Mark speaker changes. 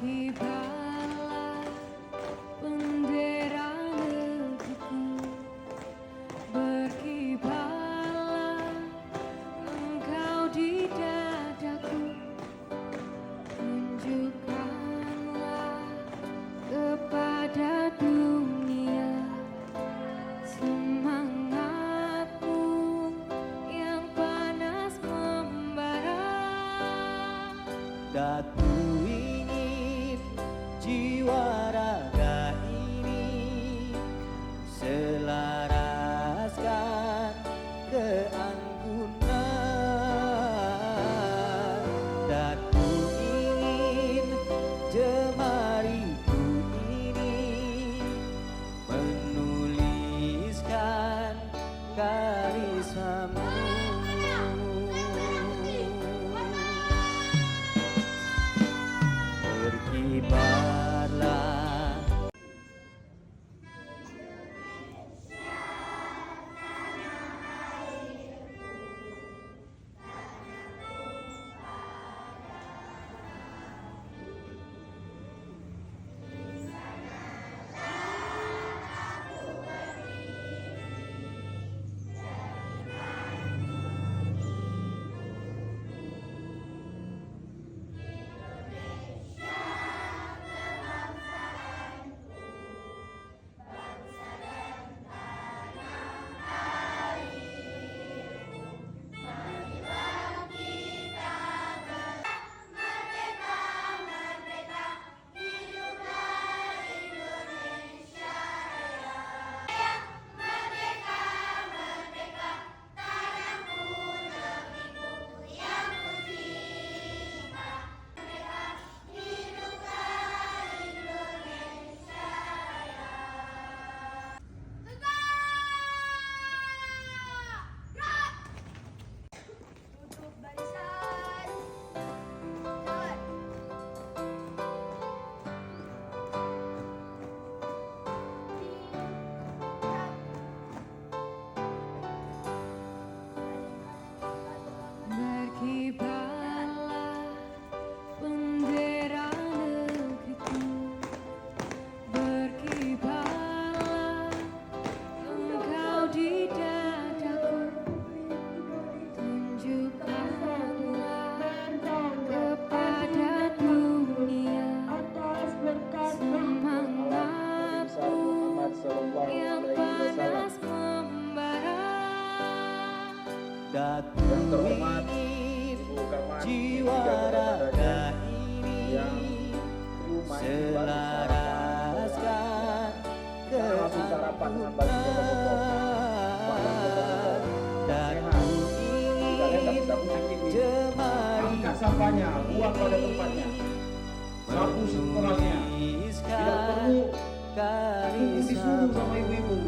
Speaker 1: Berkibarlah bendera negeriku, berkibarlah engkau di dadaku, tunjukkanlah kepada dunia semangatmu yang panas membara.
Speaker 2: Datu ingin jiwa raga ini selaraskan keanggunan. Datu ingin jemariku ini menuliskan karismamu. Berkibarlah
Speaker 1: Berkibarlah bendera negeriku, berkibarlah engkau di dadaku, tunjukkanlah kepada dunia semangatmu yang panas membara.
Speaker 2: Datu ingin jiwa raga ini selaraskan keanggunan. Datu ingin
Speaker 3: angkat sampahnya, buang pada tempatnya, sapu sekolahnya, tidak perlu disuruh sama ibu-ibu.